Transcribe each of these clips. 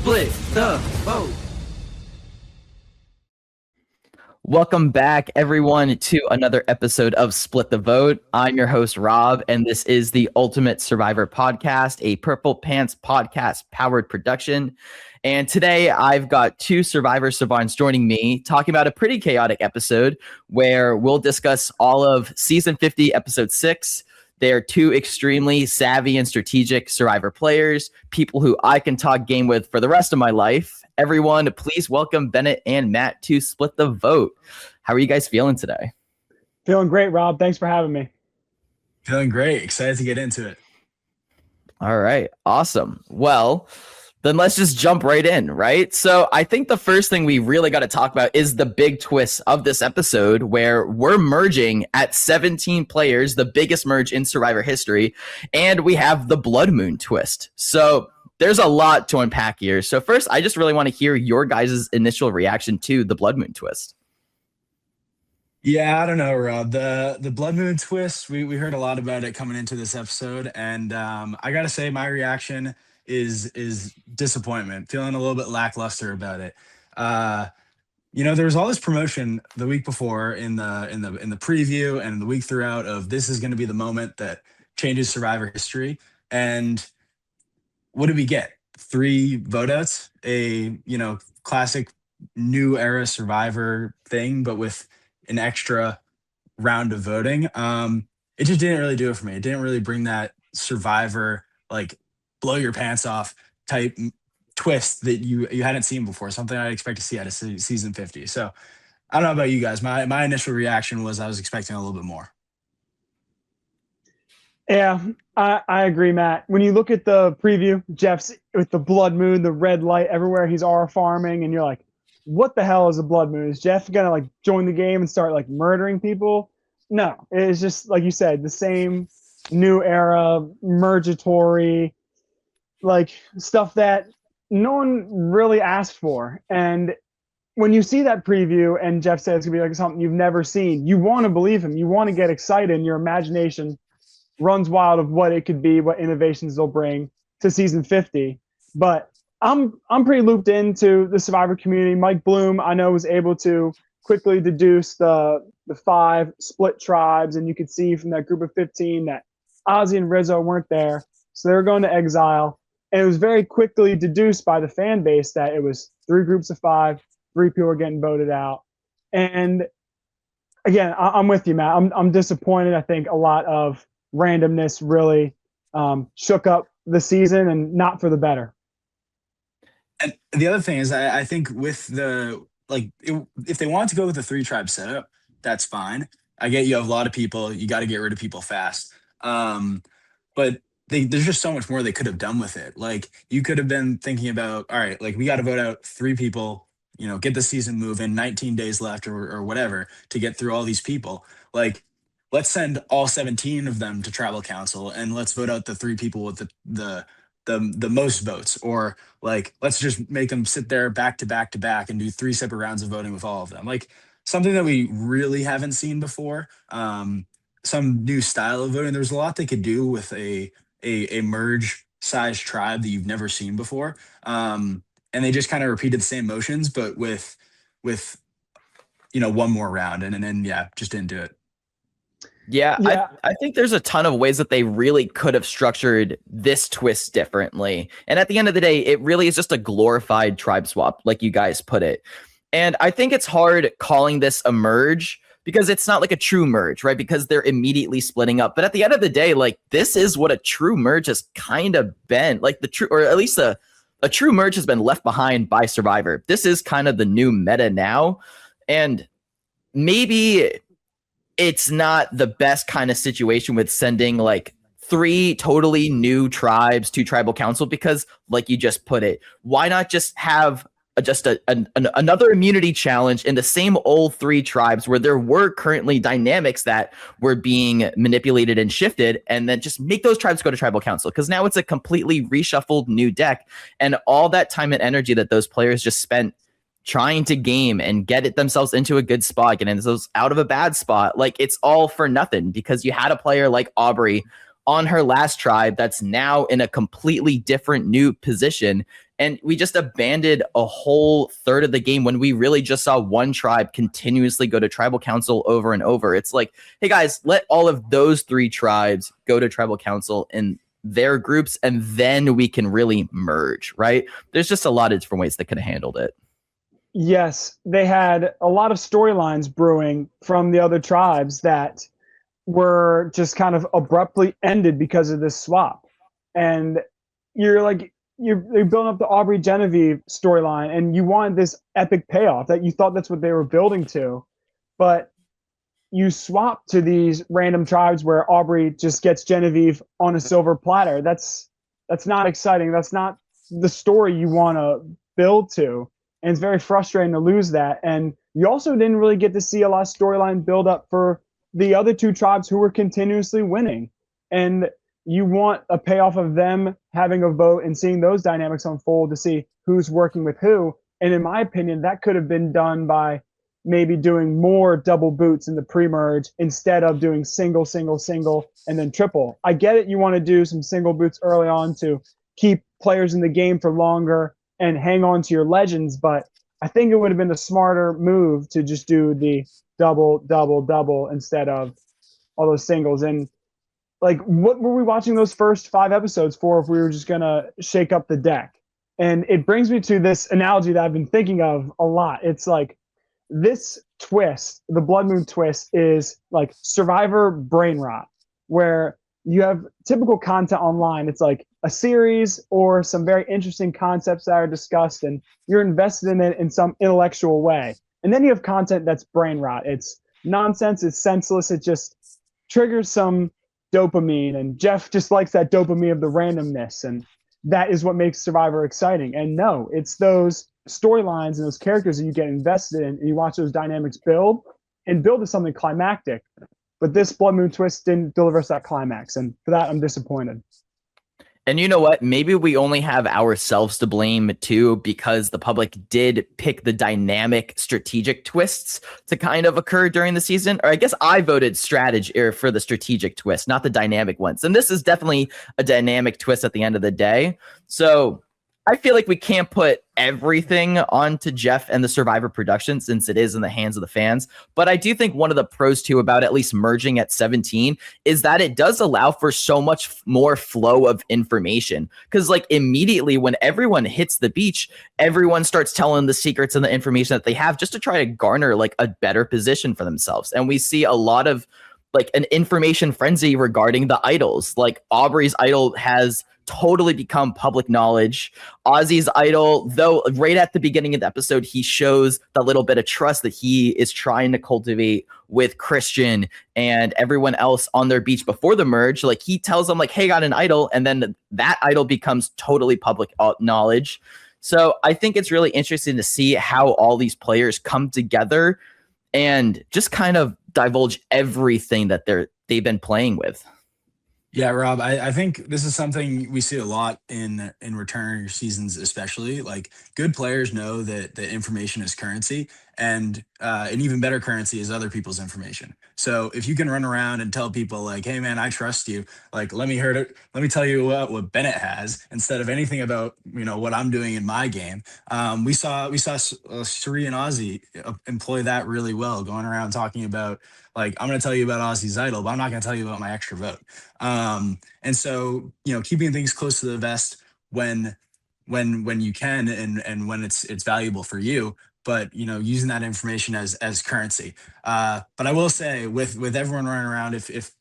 Split the vote. Welcome back, everyone, to another episode of Split the Vote. I'm your host, Rob, and this is the Ultimate Survivor Podcast, a Purple Pants Podcast powered production. And today I've got two Survivor Savants joining me, talking about a pretty chaotic episode where we'll discuss all of Season 50, Episode 6. They're two extremely savvy and strategic Survivor players, people who I can talk game with for the rest of my life. Everyone, please welcome Bennett and Matt to Split the Vote. How are you guys feeling today? Feeling great, Rob. Thanks for having me. Feeling great. Excited to get into it. All right. Awesome. Well, then let's just jump right in, right? So I think the first thing we really got to talk about is the big twist of this episode where we're merging at 17 players, the biggest merge in Survivor history, and we have the Blood Moon twist. So there's a lot to unpack here. So first, I just really want to hear your guys' initial reaction to the Blood Moon twist. Yeah, I don't know, Rob. The Blood Moon twist, we heard a lot about it coming into this episode, and I gotta say my reaction is disappointment, feeling a little bit lackluster about it. There was all this promotion the week before in the preview and the week throughout of this is gonna be the moment that changes Survivor history. And what did we get? 3 vote outs, a classic new era Survivor thing, but with an extra round of voting. It just didn't really do it for me. It didn't really bring that Survivor like blow your pants off type twist that you hadn't seen before. Something I'd expect to see out of season 50. So I don't know about you guys. My initial reaction was I was expecting a little bit more. Yeah, I agree, Matt. When you look at the preview, Jeff's with the Blood Moon, the red light everywhere, he's R farming, and you're like, what the hell is a Blood Moon? Is Jeff gonna like join the game and start like murdering people? No, it's just like you said, the same new era, mergatory, like stuff that no one really asked for. And when you see that preview and Jeff says it's gonna be like something you've never seen, you want to believe him. You want to get excited, and your imagination runs wild of what it could be, what innovations they'll bring to season 50. But I'm pretty looped into the Survivor community. Mike Bloom, I know, was able to quickly deduce the 5 split tribes, and you could see from that group of 15 that Ozzy and Rizzo weren't there, so they were going to exile. And it was very quickly deduced by the fan base that it was 3 groups of 5, 3 people were getting voted out. And again, I'm with you, Matt. I'm disappointed. I think a lot of randomness really shook up the season, and not for the better. And the other thing is, I think with if they wanted to go with the 3 tribe setup, that's fine. I get you have a lot of people, you got to get rid of people fast. But there's just so much more they could have done with it. Like you could have been thinking about, all right, like we got to vote out 3 people, get the season moving, 19 days left or whatever to get through all these people. Like, let's send all 17 of them to tribal council and let's vote out the 3 people with the most votes, or like let's just make them sit there back to back to back and do 3 separate rounds of voting with all of them. Like something that we really haven't seen before. Some new style of voting. There's a lot they could do with a merge size tribe that you've never seen before. And they just kind of repeated the same motions, but with one more round, and then just didn't do it. Yeah. I think there's a ton of ways that they really could have structured this twist differently. And at the end of the day, it really is just a glorified tribe swap, like you guys put it. And I think it's hard calling this a merge because it's not like a true merge, right? Because they're immediately splitting up. But at the end of the day, like this is what a true merge has kind of been. Like the true, or at least a true merge has been left behind by Survivor. This is kind of the new meta now. And maybe it's not the best kind of situation with sending like 3 totally new tribes to tribal council, because like you just put it, why not just have another immunity challenge in the same old 3 tribes where there were currently dynamics that were being manipulated and shifted, and then just make those tribes go to tribal council, because now it's a completely reshuffled new deck, and all that time and energy that those players just spent trying to game and get it themselves into a good spot, getting themselves out of a bad spot, like it's all for nothing, because you had a player like Aubrey on her last tribe that's now in a completely different new position, And we just abandoned a whole third of the game when we really just saw one tribe continuously go to tribal council over and over. It's like, hey guys, let all of those 3 tribes go to tribal council in their groups, and then we can really merge, right? There's just a lot of different ways they could have handled it. Yes, they had a lot of storylines brewing from the other tribes that were just kind of abruptly ended because of this swap. And you're building up the Aubrey Genevieve storyline, and you wanted this epic payoff that you thought that's what they were building to, but you swap to these random tribes where Aubrey just gets Genevieve on a silver platter. That's not exciting. That's not the story you want to build to. And it's very frustrating to lose that. And you also didn't really get to see a lot of storyline build up for the other 2 tribes who were continuously winning. And you want a payoff of them having a vote and seeing those dynamics unfold to see who's working with who. And in my opinion, that could have been done by maybe doing more double boots in the pre-merge instead of doing single, and then triple. I get it. You want to do some single boots early on to keep players in the game for longer and hang on to your legends. But I think it would have been a smarter move to just do the double instead of all those singles. And like, what were we watching those first 5 episodes for if we were just going to shake up the deck? And it brings me to this analogy that I've been thinking of a lot. It's like, this twist, the Blood Moon twist, is like Survivor brain rot, where you have typical content online. It's like a series or some very interesting concepts that are discussed, and you're invested in it in some intellectual way. And then you have content that's brain rot. It's nonsense. It's senseless. It just triggers some dopamine, and Jeff just likes that dopamine of the randomness, and that is what makes Survivor exciting. And no, it's those storylines and those characters that you get invested in, and you watch those dynamics build to something climactic. But this Blood Moon twist didn't deliver us that climax, and for that I'm disappointed. And you know what? Maybe we only have ourselves to blame too, because the public did pick the dynamic strategic twists to kind of occur during the season. Or I guess I voted strategy for the strategic twist, not the dynamic ones. And this is definitely a dynamic twist at the end of the day. So I feel like we can't put everything onto Jeff and the Survivor production since it is in the hands of the fans. But I do think one of the pros too about at least merging at 17 is that it does allow for so much more flow of information. Because like immediately when everyone hits the beach, everyone starts telling the secrets and the information that they have just to try to garner like a better position for themselves. And we see a lot of like an information frenzy regarding the idols. Like Aubrey's idol has totally become public knowledge. Ozzy's idol, though right at the beginning of the episode, he shows the little bit of trust that he is trying to cultivate with Christian and everyone else on their beach before the merge. Like he tells them like, hey, I got an idol. And then that idol becomes totally public knowledge. So I think it's really interesting to see how all these players come together and just kind of divulge everything that they've been playing with. Yeah, Rob, I think this is something we see a lot in return seasons, especially. Like good players know that the information is currency, and an even better currency is other people's information. So if you can run around and tell people like, "Hey, man, I trust you," like let me tell you what Bennett has instead of anything about what I'm doing in my game. We saw Cirie and Ozzy employ that really well, going around talking about like, I'm going to tell you about Ozzy's idol, but I'm not going to tell you about my extra vote. And so, keeping things close to the vest when you can and when it's valuable for you, but using that information as currency. But I will say with everyone running around, if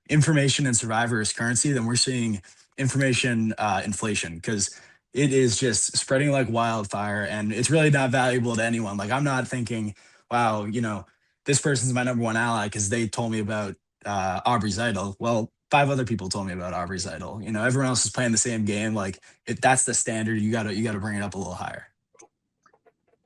information and Survivor is currency, then we're seeing information inflation, because it is just spreading like wildfire, and it's really not valuable to anyone. Like I'm not thinking, wow, this person's my number one ally because they told me about Aubrey's idol. Well, 5 other people told me about Aubrey's idol. Everyone else is playing the same game. Like if that's the standard, you gotta bring it up a little higher.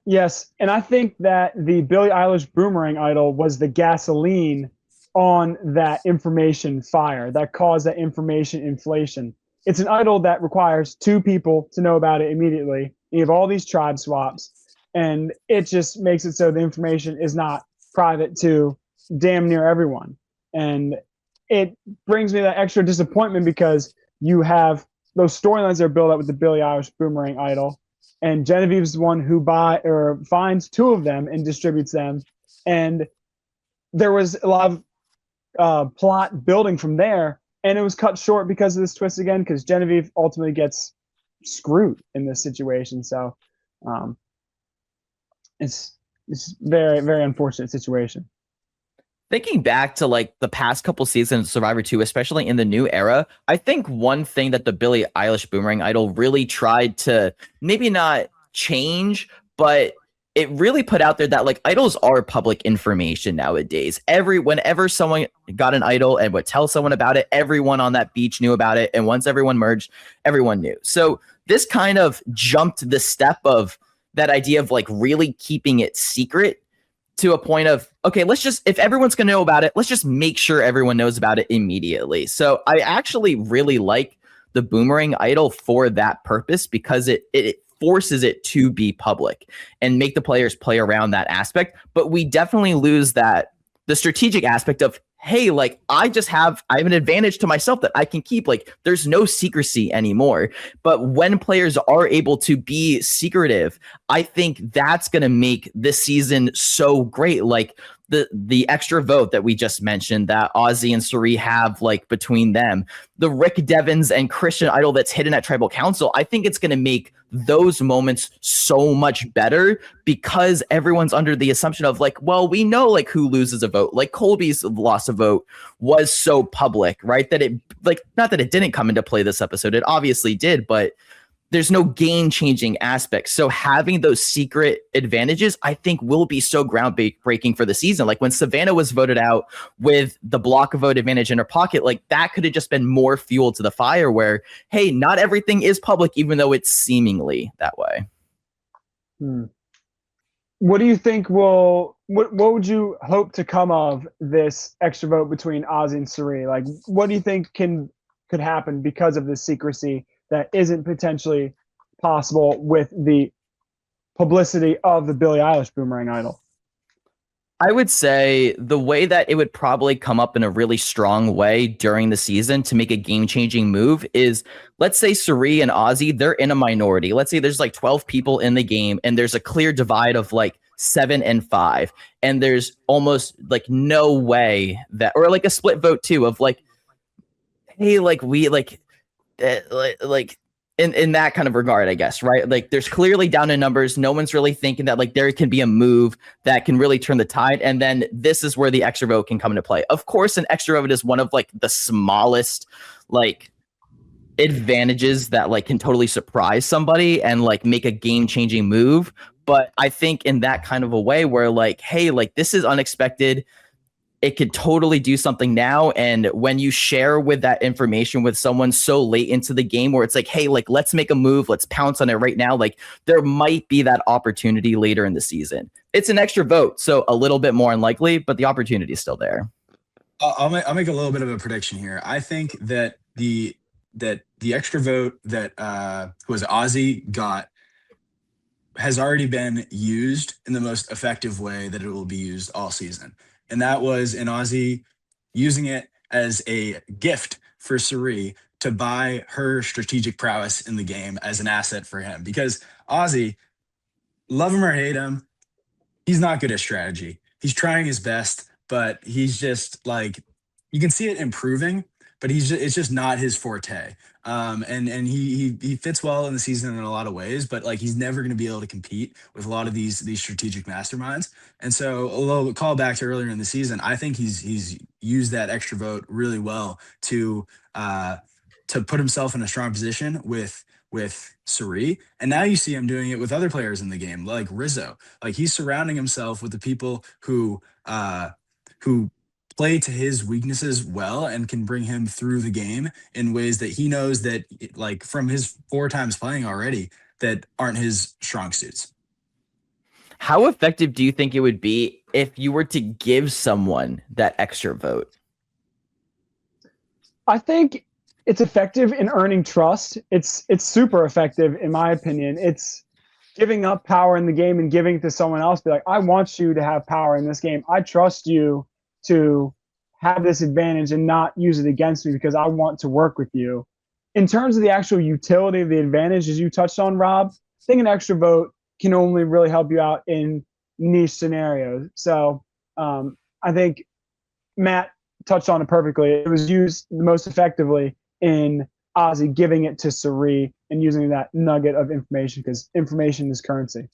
Yes, and I think that the Billie Eilish Boomerang idol was the gasoline on that information fire that caused that information inflation. It's an idol that requires 2 people to know about it immediately. You have all these tribe swaps, and it just makes it so the information is not private to damn near everyone. And it brings me that extra disappointment because you have those storylines are built up with the Billie Eilish Boomerang Idol, and Genevieve's the one who finds two of them and distributes them, and there was a lot of plot building from there, and it was cut short because of this twist again, because Genevieve ultimately gets screwed in this situation. So it's very, very unfortunate situation. Thinking back to like the past couple seasons of Survivor 2, especially in the new era, I think one thing that the Billie Eilish Boomerang Idol really tried to maybe not change, but it really put out there that like idols are public information nowadays. Whenever someone got an idol and would tell someone about it, everyone on that beach knew about it. And once everyone merged, everyone knew. So this kind of jumped the step of that idea of like really keeping it secret to a point of, okay, if everyone's going to know about it, let's just make sure everyone knows about it immediately. So I actually really like the Boomerang Idol for that purpose, because it forces it to be public and make the players play around that aspect. But we definitely lose the strategic aspect of, hey, like I have an advantage to myself that I can keep. Like there's no secrecy anymore. But when players are able to be secretive, I think that's going to make this season so great. Like the extra vote that we just mentioned that Ozzy and Cirie have like between them, the Rick Devens and Christian Idol that's hidden at Tribal Council, I think it's going to make those moments so much better, because everyone's under the assumption of like, well, we know like who loses a vote. Like Colby's loss of vote was so public, right? That it like, not that it didn't come into play this episode, it obviously did, but there's no game-changing aspect. So having those secret advantages, I think, will be so groundbreaking for the season. Like when Savannah was voted out with the block vote advantage in her pocket, like that could have just been more fuel to the fire where, hey, not everything is public, even though it's seemingly that way. What do you think what would you hope to come of this extra vote between Ozzy and Cirie? Like, what do you think could happen because of this secrecy that isn't potentially possible with the publicity of the Billie Eilish Boomerang Idol? I would say the way that it would probably come up in a really strong way during the season to make a game-changing move is, let's say Cirie and Ozzy, they're in a minority. Let's say there's like 12 people in the game and there's a clear divide of like 7 and 5. And there's almost like no way that, or like a split vote too, of like, hey, like we like in that kind of regard, I guess, right? Like there's clearly down in numbers. No one's really thinking that like there can be a move that can really turn the tide. And then this is where the extra vote can come into play. Of course, an extra vote is one of like the smallest like advantages that like can totally surprise somebody and like make a game-changing move. But I think in that kind of a way where like, hey, like this is unexpected, it could totally do something now. And when you share with that information with someone so late into the game where it's like, hey, like, let's make a move, let's pounce on it right now. Like there might be that opportunity later in the season. It's an extra vote, so a little bit more unlikely, but the opportunity is still there. I'll make a little bit of a prediction here. I think that the extra vote that Ozzy got has already been used in the most effective way that it will be used all season. And that was in Ozzy using it as a gift for Cirie to buy her strategic prowess in the game as an asset for him. Because Ozzy, love him or hate him, he's not good at strategy. He's trying his best, but he's just like, you can see it improving, but it's just not his forte. And he fits well in the season in a lot of ways, but like he's never going to be able to compete with a lot of these strategic masterminds. And so, although call back to earlier in the season, I think he's used that extra vote really well to put himself in a strong position with Cirie. And now you see him doing it with other players in the game, like Rizzo. Like he's surrounding himself with the people who play to his weaknesses well and can bring him through the game in ways that he knows that, like from his 4 times playing already, that aren't his strong suits. How effective do you think it would be if you were to give someone that extra vote? I think it's effective in earning trust. It's super effective in my opinion. It's giving up power in the game and giving it to someone else. Be like, I want you to have power in this game. I trust you to have this advantage and not use it against me because I want to work with you. in terms of the actual utility of the advantage, as you touched on, Rob, I think an extra vote can only really help you out in niche scenarios. So I think Matt touched on it perfectly. It was used the most effectively in Ozzy giving it to Cirie and using that nugget of information, because information is currency.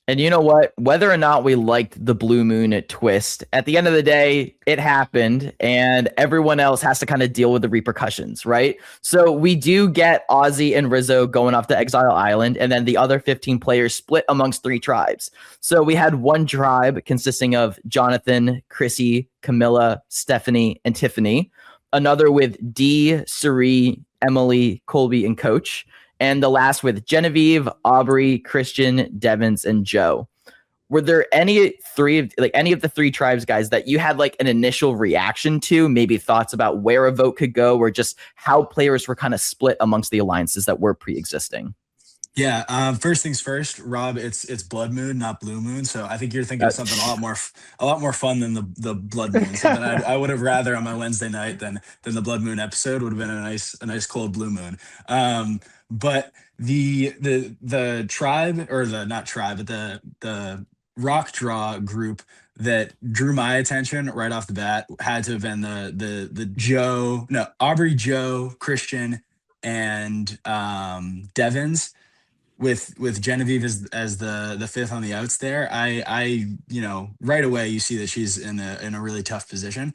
And you know what? Whether or not we liked the Blue Moon twist, at the end of the day, it happened, and everyone else has to kind of deal with the repercussions, right? So we do get Ozzy and Rizzo going off to Exile Island, and then the other 15 players split amongst 3 tribes. So we had one tribe consisting of Jonathan, Chrissy, Camilla, Stephanie, and Tiffany. Another with Dee, Cirie, Emily, Colby, and Coach. And the last with Genevieve, Aubrey, Christian, Devins, and Joe. Were there any of the 3 tribes, guys, that you had like an initial reaction to, maybe thoughts about where a vote could go, or just how players were kind of split amongst the alliances that were pre-existing? Yeah. First things first, Rob. It's Blood Moon, not Blue Moon. So I think you're thinking of something a lot more fun than the Blood Moon. Something I would have rather on my Wednesday night than the Blood Moon episode. Would have been a nice cold Blue Moon. But the tribe, or the not tribe, but the rock draw group that drew my attention right off the bat had to have been the Aubrey, Joe, Christian, and Devins, with Genevieve as the 5th on the outs there. I right away you see that she's in a really tough position.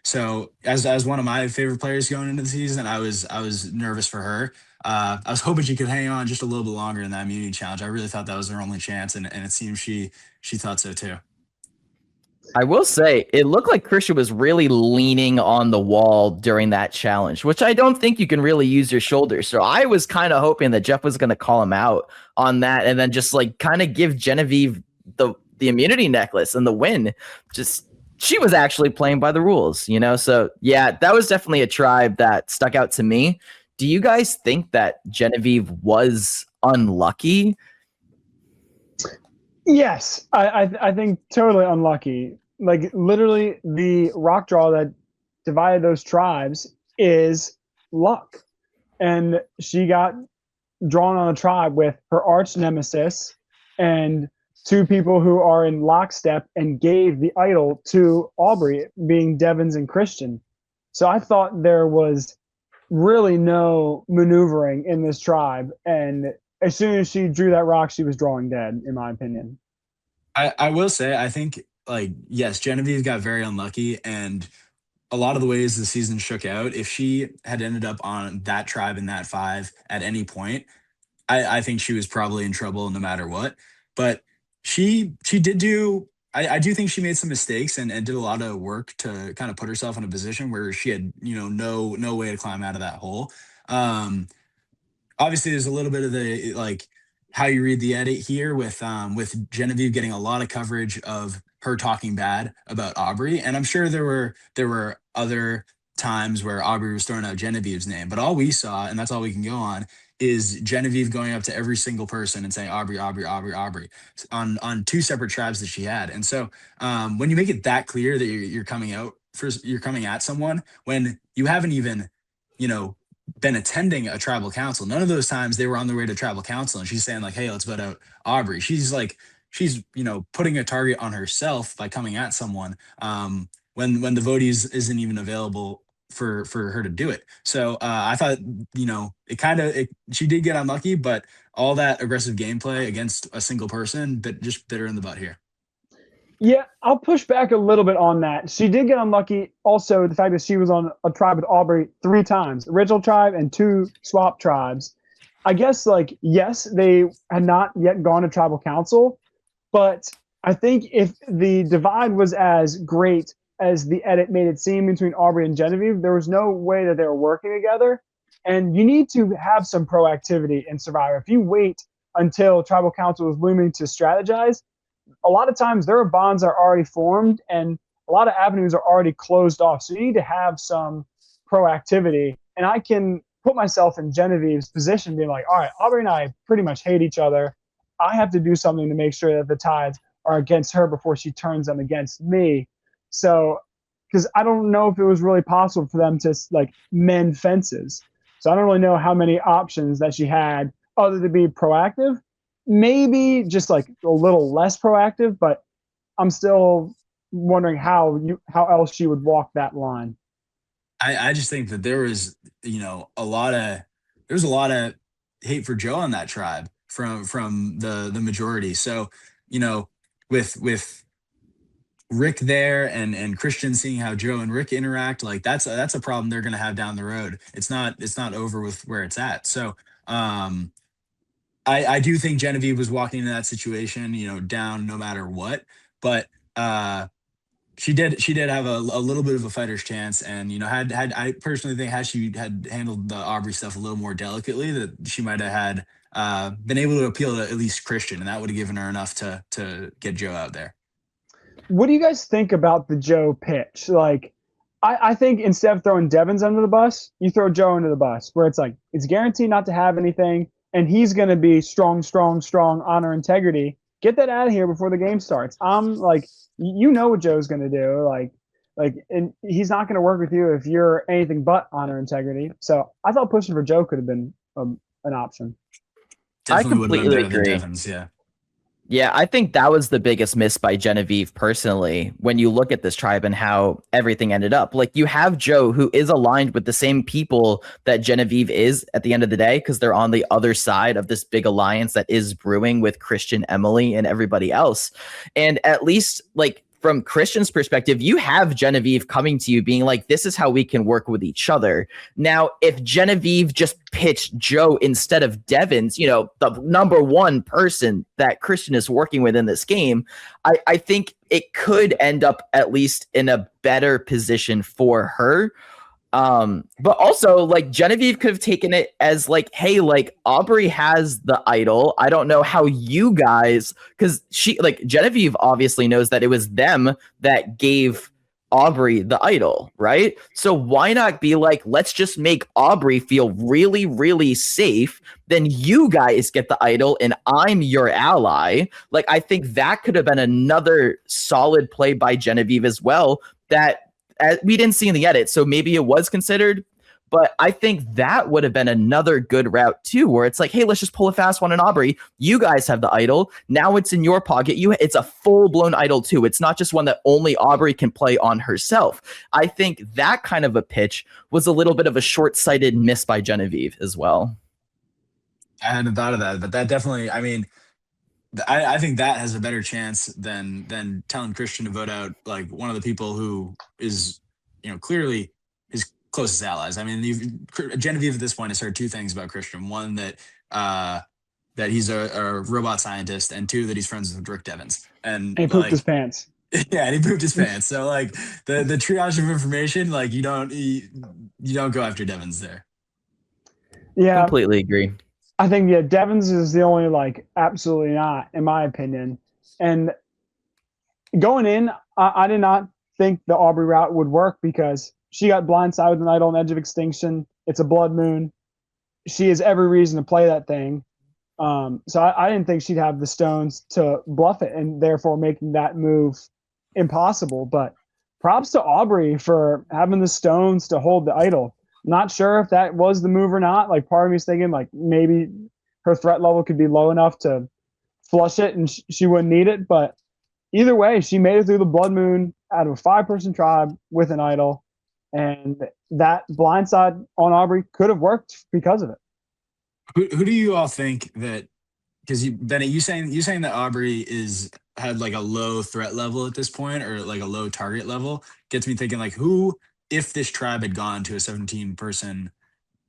So as one of my favorite players going into the season, I was nervous for her. I was hoping she could hang on just a little bit longer in that immunity challenge. I really thought that was her only chance, and it seems she thought so too. I will say it looked like Christian was really leaning on the wall during that challenge, which I don't think you can really use your shoulders. So I was kind of hoping that Jeff was going to call him out on that, and then just like kind of give Genevieve the immunity necklace and the win. Just, she was actually playing by the rules, you know? So yeah, that was definitely a tribe that stuck out to me. Do you guys think that Genevieve was unlucky? Yes, I think totally unlucky. Like literally, the rock draw that divided those tribes is luck, and she got drawn on a tribe with her arch nemesis and 2 people who are in lockstep, and gave the idol to Aubrey, being Devins and Christian. So I thought there was really no maneuvering in this tribe, and as soon as she drew that rock, she was drawing dead, in my opinion. I will say, I think, like, yes, Genevieve got very unlucky, and a lot of the ways the season shook out, if she had ended up on that tribe in that 5 at any point, I think she was probably in trouble no matter what. But she did do, I do think she made some mistakes, and did a lot of work to kind of put herself in a position where she had, no way to climb out of that hole. Obviously there's a little bit of the, like, how you read the edit here with Genevieve getting a lot of coverage of her talking bad about Aubrey, and I'm sure there were other times where Aubrey was throwing out Genevieve's name, but all we saw, and that's all we can go on, is Genevieve going up to every single person and saying Aubrey, Aubrey, Aubrey, Aubrey on 2 separate tribes that she had. And so when you make it that clear that you're coming at someone when you haven't even, been attending a tribal council. None of those times they were on their way to tribal council, and she's saying like, "Hey, let's vote out Aubrey." She's putting a target on herself by coming at someone when the votees isn't even available for her to do it. So I thought, she did get unlucky, but all that aggressive gameplay against a single person that just bit her in the butt here. Yeah, I'll push back a little bit on that. She did get unlucky. Also, the fact that she was on a tribe with Aubrey 3 times, original tribe and 2 swap tribes. I guess, like, yes, they had not yet gone to tribal council, but I think if the divide was as great as the edit made it seem between Aubrey and Genevieve, there was no way that they were working together. And you need to have some proactivity in Survivor. If you wait until tribal council is looming to strategize, a lot of times there are bonds that are already formed, and a lot of avenues are already closed off. So you need to have some proactivity. And I can put myself in Genevieve's position, being like, all right, Aubrey and I pretty much hate each other. I have to do something to make sure that the tides are against her before she turns them against me. So, because I don't know if it was really possible for them to like mend fences. So I don't really know how many options that she had other than be proactive. Maybe just like a little less proactive, but I'm still wondering how else she would walk that line. I just think that there was, a lot of hate for Joe on that tribe from the majority. So, with Rick there and Christian seeing how Joe and Rick interact, like that's a problem they're gonna have down the road. It's not over with where it's at. So um I do think Genevieve was walking into that situation, down no matter what. But she did have a little bit of a fighter's chance, and had I personally think had she had handled the Aubrey stuff a little more delicately, that she might have had been able to appeal to at least Christian, and that would have given her enough to get Joe out there. What do you guys think about the Joe pitch? Like, I think instead of throwing Devins under the bus, you throw Joe under the bus, where it's like it's guaranteed not to have anything, and he's going to be strong, strong, strong, honor, integrity. Get that out of here before the game starts. I'm like, you know what Joe's going to do, and he's not going to work with you if you're anything but honor, integrity. So I thought pushing for Joe could have been an option. Definitely I completely agree. Than Devins, yeah. Yeah, I think that was the biggest miss by Genevieve personally, when you look at this tribe and how everything ended up. Like, you have Joe, who is aligned with the same people that Genevieve is at the end of the day, because they're on the other side of this big alliance that is brewing with Christian, Emily, and everybody else. And at least, like, from Christian's perspective, you have Genevieve coming to you being like, this is how we can work with each other. Now, if Genevieve just pitched Joe instead of Devins, the number one person that Christian is working with in this game, I think it could end up at least in a better position for her. But also, like, Genevieve could have taken it as like, hey, like, Aubrey has the idol. I don't know how you guys, because Genevieve obviously knows that it was them that gave Aubrey the idol, right? So why not be like, let's just make Aubrey feel really, really safe. Then you guys get the idol and I'm your ally. Like, I think that could have been another solid play by Genevieve as well, that we didn't see in the edit, so maybe it was considered, but I think that would have been another good route too, where it's like, hey, let's just pull a fast one on Aubrey. You guys have the idol. Now it's in your pocket. It's a full-blown idol too. It's not just one that only Aubrey can play on herself. I think that kind of a pitch was a little bit of a short-sighted miss by Genevieve as well. I hadn't thought of that, but that definitely, I mean, I think that has a better chance than telling Christian to vote out like one of the people who is, clearly his closest allies. I mean, Genevieve at this point has heard two things about Christian: one, that he's a robot scientist, and two, that he's friends with Rick Devins. And he pooped his pants. Yeah, and he pooped his pants. So like the triage of information, like you don't go after Devins there. Yeah, completely agree. I think, Devins is the only, like, absolutely not, in my opinion. And going in, I did not think the Aubrey route would work because she got blindsided with an idol on Edge of Extinction. It's a blood moon. She has every reason to play that thing. So I didn't think she'd have the stones to bluff it, and therefore making that move impossible. But props to Aubrey for having the stones to hold the idol. Not sure if that was the move or not. Like, part of me is thinking, like, maybe her threat level could be low enough to flush it and she wouldn't need it. But either way, she made it through the Blood Moon out of a 5-person tribe with an idol. And that blindside on Aubrey could have worked because of it. Who do you all think that, because Bennett, you saying that Aubrey had like a low threat level at this point, or like a low target level, gets me thinking, like, who, if this tribe had gone to a 17-person,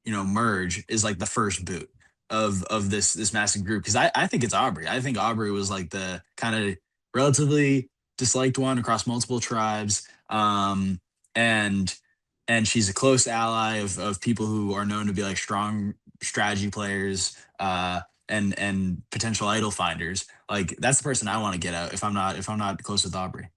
merge, is like the first boot of this massive group? Because I think it's Aubrey. I think Aubrey was like the kind of relatively disliked one across multiple tribes. And she's a close ally of people who are known to be like strong strategy players, and potential idol finders. Like, that's the person I want to get out if I'm not close with Aubrey.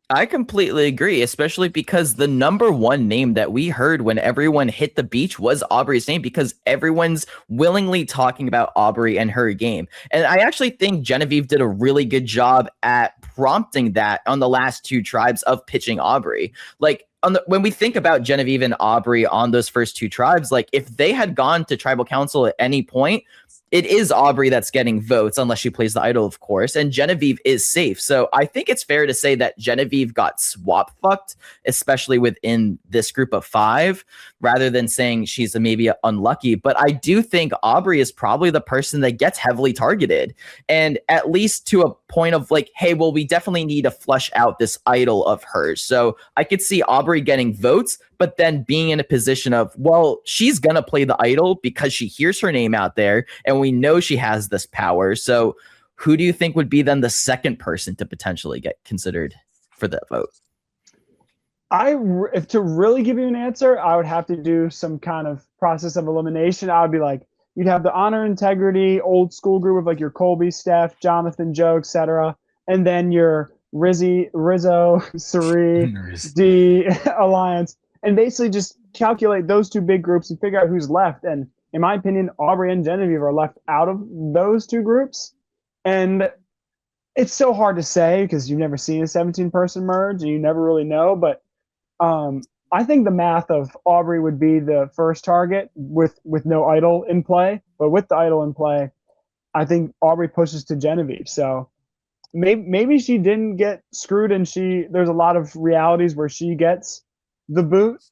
I completely agree, especially because the number one name that we heard when everyone hit the beach was Aubrey's name, because everyone's willingly talking about Aubrey and her game. And I actually think Genevieve did a really good job at prompting that on the last two tribes of pitching Aubrey. Like, when we think about Genevieve and Aubrey on those first two tribes, like if they had gone to tribal council at any point, it is Aubrey that's getting votes unless she plays the idol, of course, and Genevieve is safe. So I think it's fair to say that Genevieve got swap fucked, especially within this group of 5, rather than saying she's maybe unlucky. But I do think Aubrey is probably the person that gets heavily targeted, and at least to a point of like, hey, well, we definitely need to flush out this idol of hers. So I could see Aubrey getting votes, but then being in a position of, well, she's going to play the idol because she hears her name out there and we know she has this power. So who do you think would be then the second person to potentially get considered for that vote? If to really give you an answer, I would have to do some kind of process of elimination. I would be like, you'd have the honor, integrity, old school group of like your Colby, Steph, Jonathan, Joe, etc. And then your Rizzo, Cirie, D alliance. And basically just calculate those two big groups and figure out who's left. And in my opinion, Aubrey and Genevieve are left out of those two groups. And it's so hard to say because you've never seen a 17-person merge and you never really know. But I think the math of Aubrey would be the first target with no idol in play. But with the idol in play, I think Aubrey pushes to Genevieve. So maybe she didn't get screwed and there's a lot of realities where she gets the boot,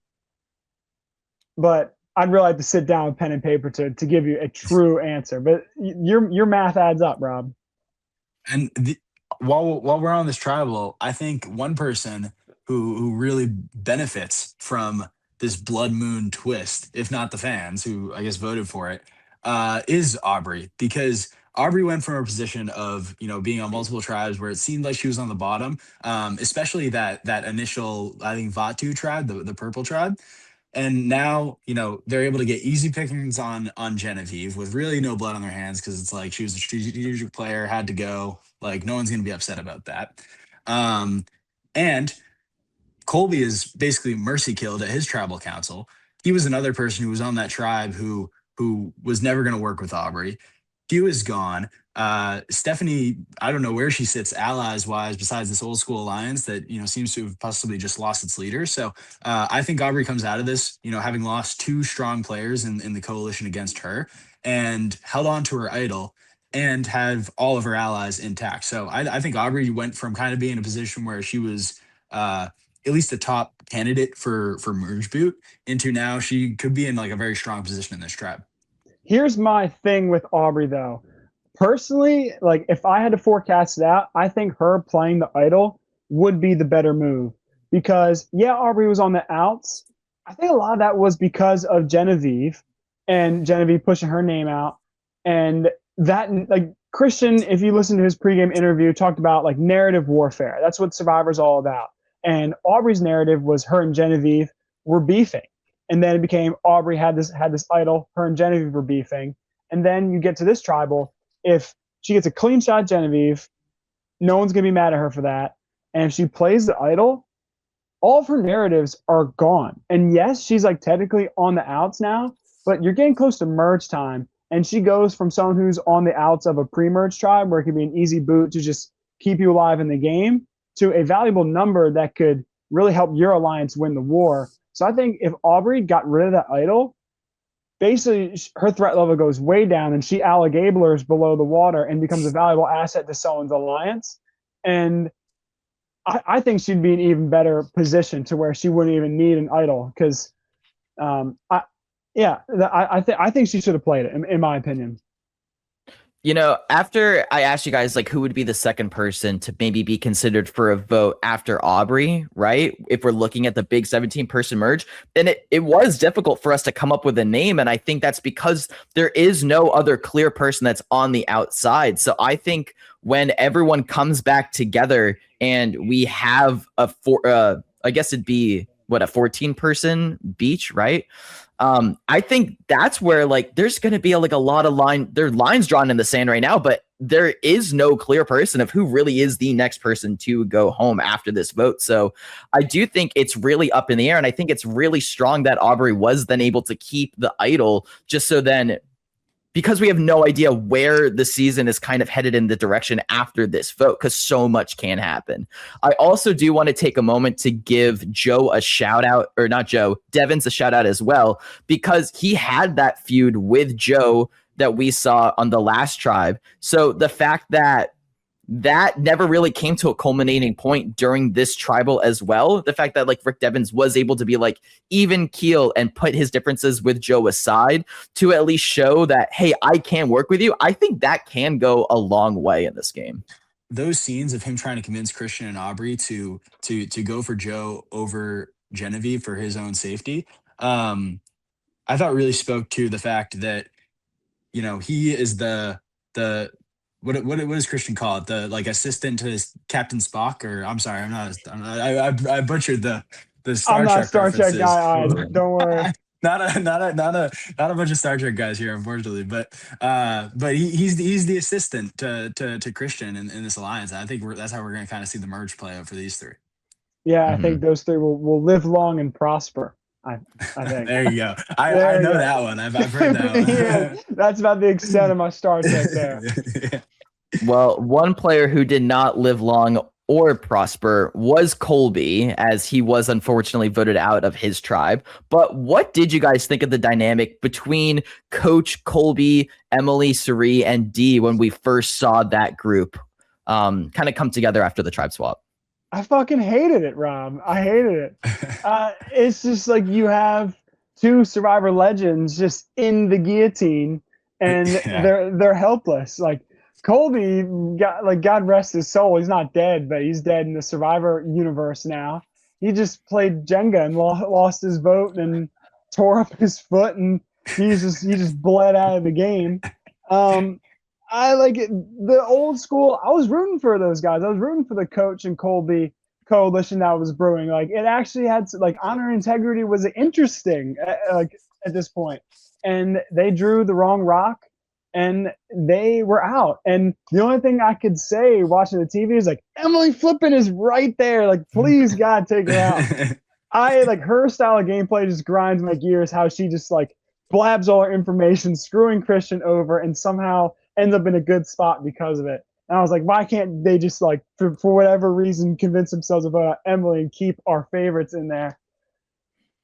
but I'd really like to sit down with pen and paper to give you a true answer. But your math adds up, Rob. And while we're on this tribal, I think one person who really benefits from this blood moon twist, if not the fans who I guess voted for it, is Aubrey, because Aubrey went from a position of, being on multiple tribes where it seemed like she was on the bottom, especially that initial, I think, Vatu tribe, the purple tribe. And now, they're able to get easy pickings on Genevieve with really no blood on their hands because it's like she was a strategic player, had to go. Like, no one's going to be upset about that. And Colby is basically mercy killed at his tribal council. He was another person who was on that tribe who was never going to work with Aubrey. Hugh is gone. Stephanie, I don't know where she sits allies wise, besides this old school alliance that, seems to have possibly just lost its leader. So I think Aubrey comes out of this, having lost 2 strong players in the coalition against her and held on to her idol and have all of her allies intact. So I think Aubrey went from kind of being in a position where she was at least a top candidate for merge boot into now she could be in like a very strong position in this tribe. Here's my thing with Aubrey, though. Personally, like if I had to forecast it out, I think her playing the idol would be the better move because, yeah, Aubrey was on the outs. I think a lot of that was because of Genevieve and Genevieve pushing her name out. And that, like Christian, if you listen to his pregame interview, talked about like narrative warfare. That's what Survivor's all about. And Aubrey's narrative was her and Genevieve were beefing. And then it became Aubrey had this idol, her and Genevieve were beefing. And then you get to this tribal. If she gets a clean shot Genevieve, no one's going to be mad at her for that. And if she plays the idol, all of her narratives are gone. And yes, she's like technically on the outs now, but you're getting close to merge time. And she goes from someone who's on the outs of a pre-merge tribe where it could be an easy boot to just keep you alive in the game to a valuable number that could really help your alliance win the war. So I think if Aubrey got rid of that idol, basically her threat level goes way down and she alligablers below the water and becomes a valuable asset to someone's alliance. And I think she'd be in an even better position to where she wouldn't even need an idol because I think she should have played it in my opinion. After I asked you guys, like, who would be the second person to maybe be considered for a vote after Aubrey, right? If we're looking at the big 17-person merge, then it was difficult for us to come up with a name. And I think that's because there is no other clear person that's on the outside. So I think when everyone comes back together and we have I guess it'd be a 14-person beach, right? I think that's where like there's going to be like a lot of lines drawn in the sand right now, but there is no clear person of who really is the next person to go home after this vote. So I do think it's really up in the air. And I think it's really strong that Aubrey was then able to keep the idol, just so then, because we have no idea where the season is kind of headed in the direction after this vote, because so much can happen. I also do want to take a moment to give Joe a shout out, or not Joe, Devins a shout out as well, because he had that feud with Joe that we saw on the last tribe. So the fact that never really came to a culminating point during this tribal as well. The fact that like Rick Devins was able to be like even keel and put his differences with Joe aside to at least show that, hey, I can work with you. I think that can go a long way in this game. Those scenes of him trying to convince Christian and Aubrey to go for Joe over Genevieve for his own safety, I thought really spoke to the fact that, you know, he is the what does Christian call it? The like assistant to his Captain Spock, or I'm sorry, I butchered the Star I'm Trek. not a Star Trek guy. Don't worry. not a bunch of Star Trek guys here, unfortunately. But he's the assistant to Christian in this alliance. I think that's how we're going to kind of see the merge play out for these three. Yeah, I think those three will live long and prosper. I think. There you go. I know that one. I've heard that one. Yeah, that's about the extent of my Star Trek there. Yeah. Well, one player who did not live long or prosper was Colby, as he was unfortunately voted out of his tribe. But what did you guys think of the dynamic between Coach, Colby, Emily, Cirie, and Dee when we first saw that group kind of come together after the tribe swap? I fucking hated it, Rob. I hated it. It's just like you have two Survivor legends just in the guillotine, and they're helpless. Like Colby, God rest his soul, he's not dead, but he's dead in the Survivor universe now. He just played Jenga and lost his vote and tore up his foot, and he just bled out of the game. I like it, the old school. I was rooting for those guys. I was rooting for the Coach and Colby coalition that was brewing. Like it actually had like honor and integrity was interesting at this point. And they drew the wrong rock and they were out. And the only thing I could say watching the TV is like, Emily Flippin is right there. Like, please God, take her out. I like her style of gameplay just grinds my gears, how she just like blabs all her information, screwing Christian over, and somehow ends up in a good spot because of it. And I was like, why can't they just like, for whatever reason, convince themselves about Emily and keep our favorites in there?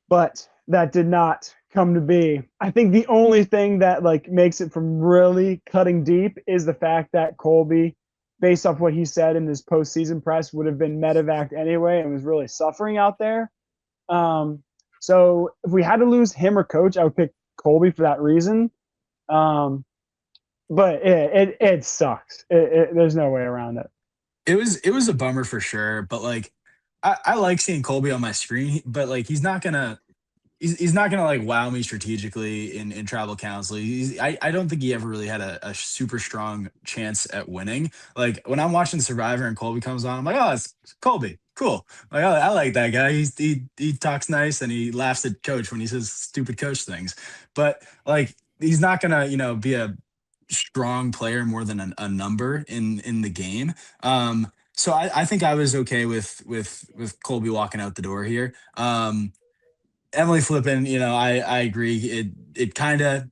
But that did not come to be. I think the only thing that like makes it from really cutting deep is the fact that Colby, based off what he said in this postseason press, would have been medevaced anyway and was really suffering out there. So if we had to lose him or Coach, I would pick Colby for that reason. But it sucks. There's no way around it. It was a bummer for sure. But like, I like seeing Colby on my screen, but like he's not gonna like wow me strategically in tribal council. I don't think he ever really had a super strong chance at winning. Like when I'm watching Survivor and Colby comes on, I'm like, oh, it's Colby. Cool. Like I like that guy. He talks nice and he laughs at Coach when he says stupid Coach things. But like he's not gonna, be a strong player more than a number in the game. So I think I was okay with Colby walking out the door here. Emily Flippin, I agree. It kind of,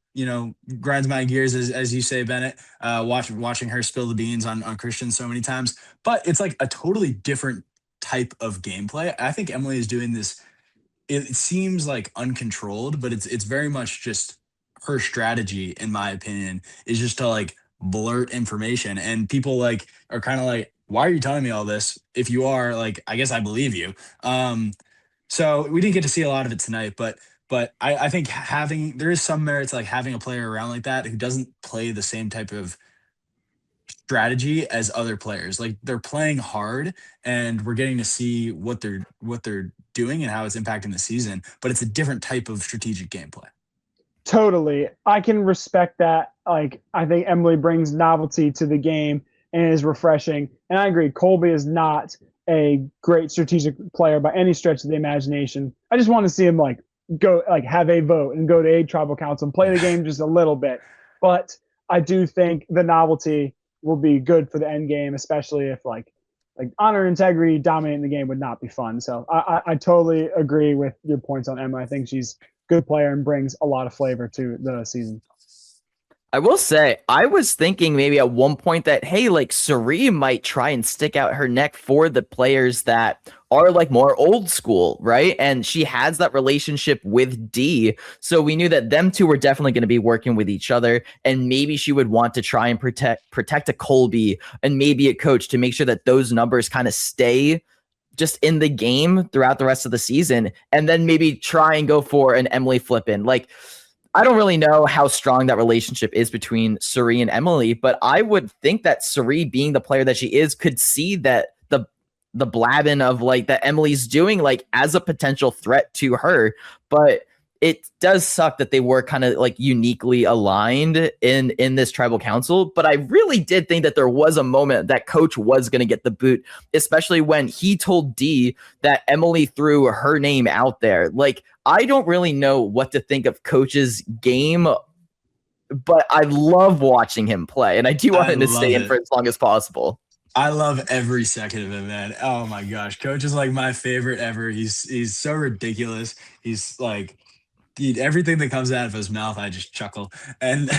grinds my gears as you say, Bennett, watching her spill the beans on Christian so many times, but it's like a totally different type of gameplay. I think Emily is doing this. It seems like uncontrolled, but it's very much just her strategy, in my opinion, is just to like blurt information, and people like are kind of like, why are you telling me all this? If you are like, I guess I believe you. So we didn't get to see a lot of it tonight, but I think there is some merit to like having a player around like that who doesn't play the same type of strategy as other players. Like they're playing hard and we're getting to see what they're doing and how it's impacting the season, but it's a different type of strategic gameplay. Totally. I can respect that. Like, I think Emily brings novelty to the game and is refreshing. And I agree, Colby is not a great strategic player by any stretch of the imagination. I just want to see him like go, like have a vote and go to a tribal council and play the game just a little bit. But I do think the novelty will be good for the end game, especially if like honor and integrity dominating the game would not be fun. So I totally agree with your points on Emma. I think she's a good player and brings a lot of flavor to the season. I will say, I was thinking maybe at one point that, hey, like Cirie might try and stick out her neck for the players that are like more old school, right? And she has that relationship with D. So we knew that them two were definitely going to be working with each other. And maybe she would want to try and protect a Colby and maybe a coach to make sure that those numbers kind of stay just in the game throughout the rest of the season. And then maybe try and go for an Emily flip-in. Like, I don't really know how strong that relationship is between Cirie and Emily, but I would think that Cirie, being the player that she is, could see that the blabbing of like that Emily's doing like as a potential threat to her. But it does suck that they were kind of like uniquely aligned in this tribal council. But I really did think that there was a moment that coach was going to get the boot, especially when he told D that Emily threw her name out there. Like, I don't really know what to think of coach's game, but I love watching him play, and I do want him to stay in for as long as possible. I love every second of it, man. Oh my gosh, coach is like my favorite ever. He's so ridiculous. He's like, everything that comes out of his mouth, I just chuckle, and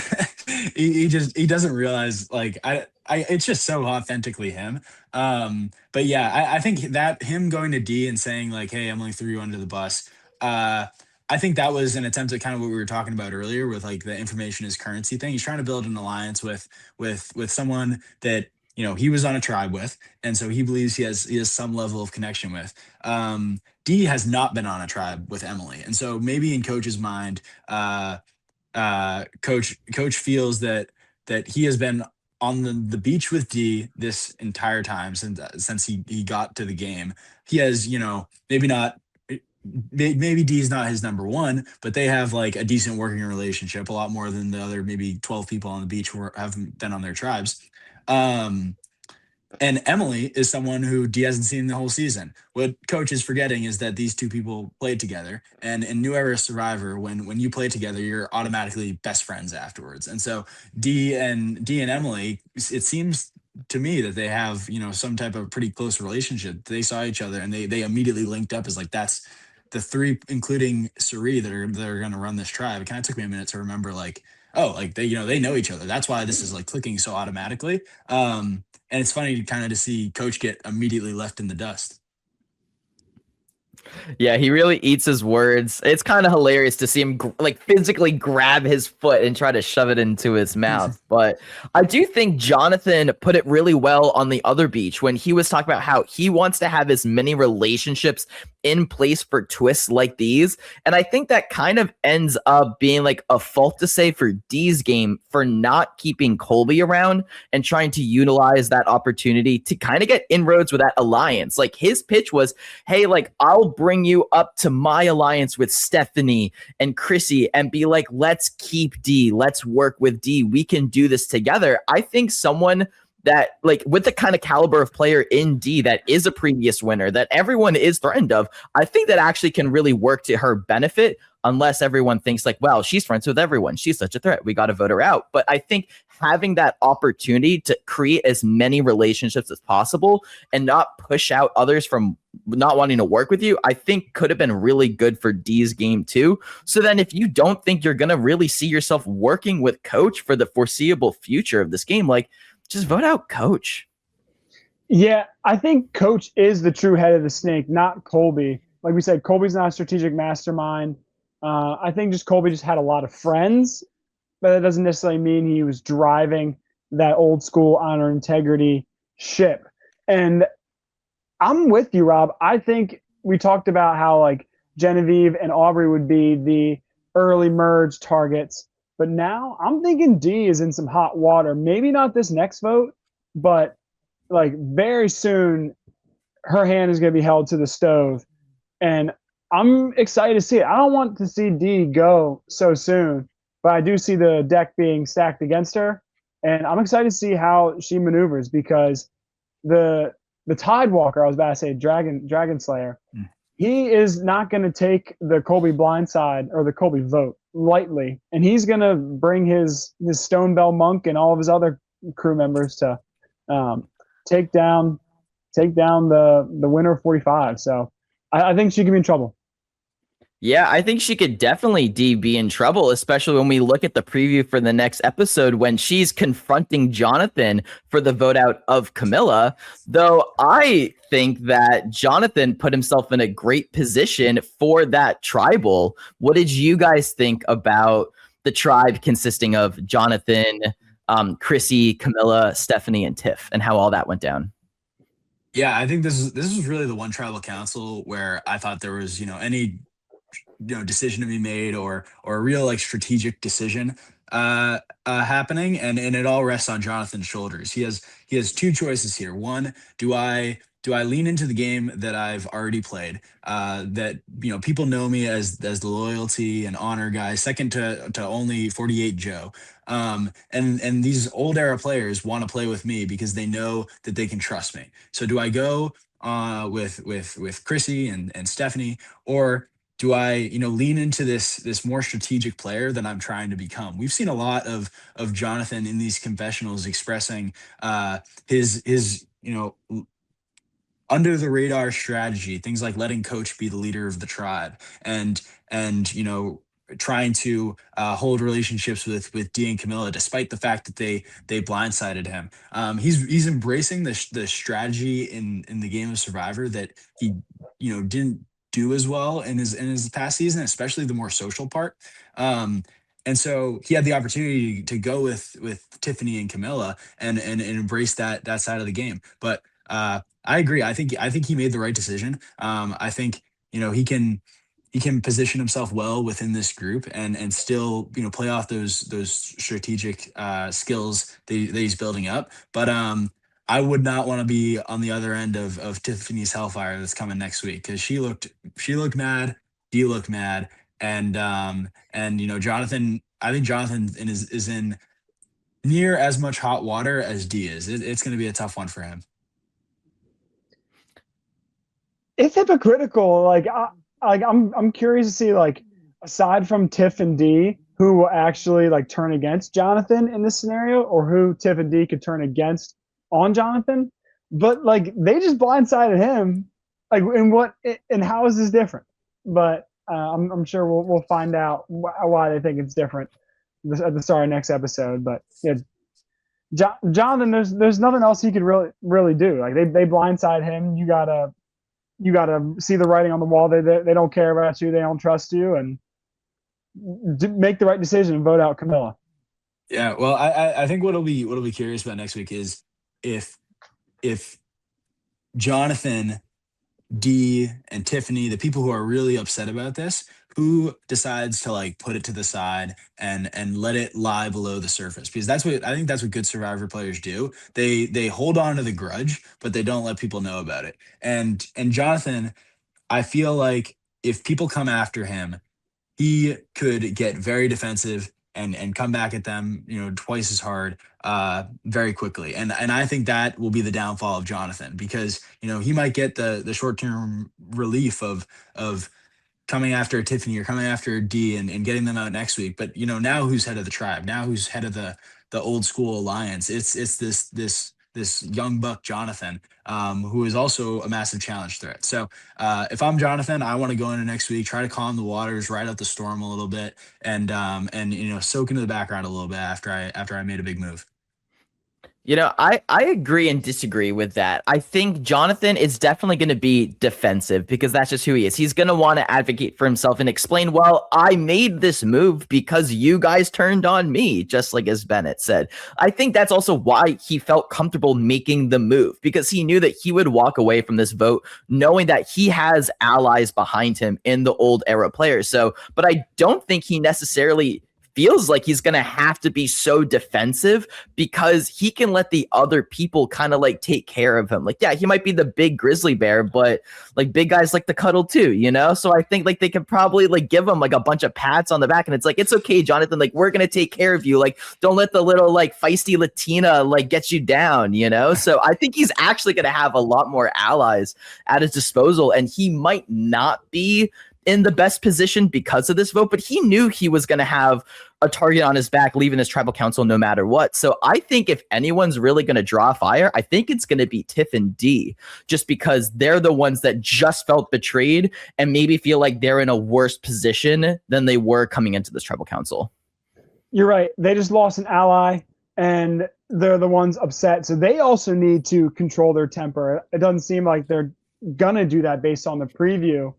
he doesn't realize like I it's just so authentically him. But yeah, I think that him going to D and saying like, hey, Emily threw you under the bus. I think that was an attempt at kind of what we were talking about earlier with like the information is currency thing. He's trying to build an alliance with someone that he was on a tribe with, and so he believes he has some level of connection with. D has not been on a tribe with Emily, and so maybe in coach's mind, coach feels that he has been on the beach with D this entire time since he got to the game. He has maybe not. Maybe D is not his number one, but they have like a decent working relationship, a lot more than the other maybe 12 people on the beach who haven't been on their tribes. And Emily is someone who D hasn't seen the whole season. What coach is forgetting is that these two people played together. And in New Era Survivor, when you play together, you're automatically best friends afterwards. And so D and Emily, it seems to me that they have, some type of pretty close relationship. They saw each other and they immediately linked up as like, that's the three, including Cirie, that are going to run this tribe. It kind of took me a minute to remember like, oh, like they know each other. That's why this is like clicking so automatically. And it's funny to see coach get immediately left in the dust. Yeah, he really eats his words. It's kind of hilarious to see him physically grab his foot and try to shove it into his mouth. But I do think Jonathan put it really well on the other beach when he was talking about how he wants to have as many relationships in place for twists like these. And I think that kind of ends up being like a fault to say for D's game for not keeping Colby around and trying to utilize that opportunity to kind of get inroads with that alliance. Like his pitch was, hey, like I'll bring you up to my alliance with Stephanie and Chrissy and be like, let's keep D, let's work with D, we can do this together. I think someone that like with the kind of caliber of player in D that is a previous winner that everyone is threatened of, I think that actually can really work to her benefit, unless everyone thinks like, well, she's friends with everyone, she's such a threat, we got to vote her out. But I think having that opportunity to create as many relationships as possible and not push out others from not wanting to work with you, I think could have been really good for D's game too. So then if you don't think you're going to really see yourself working with coach for the foreseeable future of this game, like just vote out coach. Yeah, I think coach is the true head of the snake, not Colby. Like we said, Colby's not a strategic mastermind. I think just Colby just had a lot of friends, but that doesn't necessarily mean he was driving that old school honor integrity ship. And I'm with you, Rob. I think we talked about how like Genevieve and Aubrey would be the early merge targets. But now I'm thinking D is in some hot water. Maybe not this next vote, but like very soon her hand is going to be held to the stove. And I'm excited to see it. I don't want to see D go so soon, but I do see the deck being stacked against her. And I'm excited to see how she maneuvers because the Tidewalker, I was about to say Dragon Slayer, he is not going to take the Colby blindside or the Colby vote lightly, and he's going to bring his Stone Bell Monk and all of his other crew members to take down the winner of 45. So I think she could be in trouble. Yeah, I think she could definitely be in trouble, especially when we look at the preview for the next episode when she's confronting Jonathan for the vote out of Camilla. Though I think that Jonathan put himself in a great position for that tribal. What did you guys think about the tribe consisting of Jonathan, Chrissy, Camilla, Stephanie, and Tiff, and how all that went down? Yeah, I think this was really the one tribal council where I thought there was, any decision to be made or a real like strategic decision happening, and it all rests on Jonathan's shoulders. He has two choices here. One, do I lean into the game that I've already played, that people know me as the loyalty and honor guy, second to only 48 Joe, and these old era players want to play with me because they know that they can trust me. So do I go with Chrissy and Stephanie, or do I, lean into this more strategic player that I'm trying to become? We've seen a lot of Jonathan in these confessionals expressing his under the radar strategy, things like letting coach be the leader of the tribe, and trying to hold relationships with Dee and Camilla, despite the fact that they blindsided him. He's embracing the strategy in the game of Survivor that he didn't do as well in his past season, especially the more social part. And so he had the opportunity to go with Tiffany and Camilla and embrace that side of the game. But I agree. I think he made the right decision. I think he can position himself well within this group and still play off those strategic skills that he's building up. But I would not want to be on the other end of Tiffany's hellfire that's coming next week, because she looked mad, Dee looked mad, and Jonathan. I think Jonathan is in near as much hot water as Dee is. It's going to be a tough one for him. It's hypocritical. I'm curious to see, like, aside from Tiff and Dee, who will actually like turn against Jonathan in this scenario, or who Tiff and Dee could turn against on Jonathan. But like, they just blindsided him. Like, and how is this different? But I'm sure we'll find out why they think it's different at the start of next episode. But yeah, Jonathan, there's nothing else he could really do. Like, they blindside him. You gotta see the writing on the wall. They don't care about you. They don't trust you, and make the right decision and vote out Camilla. Yeah, well, I think what'll be curious about next week is if Jonathan, Dee, and Tiffany, the people who are really upset about this, who decides to like put it to the side and let it lie below the surface, because that's what good Survivor players do. They hold on to the grudge, but they don't let people know about it. And Jonathan, I feel like if people come after him, he could get very defensive and come back at them, twice as hard, very quickly. And I think that will be the downfall of Jonathan, because, he might get the short-term relief of coming after Tiffany or coming after Dee and getting them out next week. But, now who's head of the tribe? Now who's head of the old school alliance? It's this young buck Jonathan, who is also a massive challenge threat. So if I'm Jonathan, I want to go into next week, try to calm the waters, ride out the storm a little bit, and soak into the background a little bit after I made a big move. I agree and disagree with that. I think Jonathan is definitely going to be defensive, because that's just who he is. He's going to want to advocate for himself and explain, well, I made this move because you guys turned on me, just like as Bennett said. I think that's also why he felt comfortable making the move, because he knew that he would walk away from this vote knowing that he has allies behind him in the old era players. So, but I don't think he necessarily feels like he's going to have to be so defensive, because he can let the other people kind of like take care of him. Like, yeah, he might be the big grizzly bear, but like big guys like to cuddle too, So I think like they could probably like give him like a bunch of pats on the back, and it's like, it's okay, Jonathan, like we're going to take care of you. Like, don't let the little like feisty Latina like get you down, So I think he's actually going to have a lot more allies at his disposal, and he might not be in the best position because of this vote, but he knew he was going to have a target on his back, leaving his tribal council no matter what. So I think if anyone's really going to draw fire, I think it's going to be Tiff and D, just because they're the ones that just felt betrayed and maybe feel like they're in a worse position than they were coming into this tribal council. You're right. They just lost an ally, and they're the ones upset. So they also need to control their temper. It doesn't seem like they're going to do that based on the preview.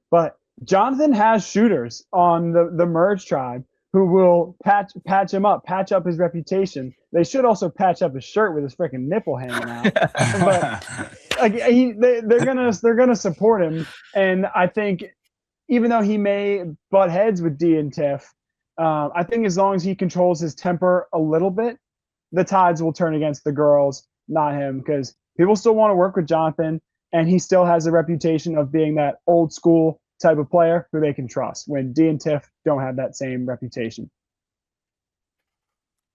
But Jonathan has shooters on the Merge tribe who will patch him up, patch up his reputation. They should also patch up his shirt with his freaking nipple hanging out. But like they're gonna support him, and I think even though he may butt heads with D and Tiff, I think as long as he controls his temper a little bit, the tides will turn against the girls, not him, because people still want to work with Jonathan, and he still has a reputation of being that old school type of player who they can trust, when D and Tiff don't have that same reputation.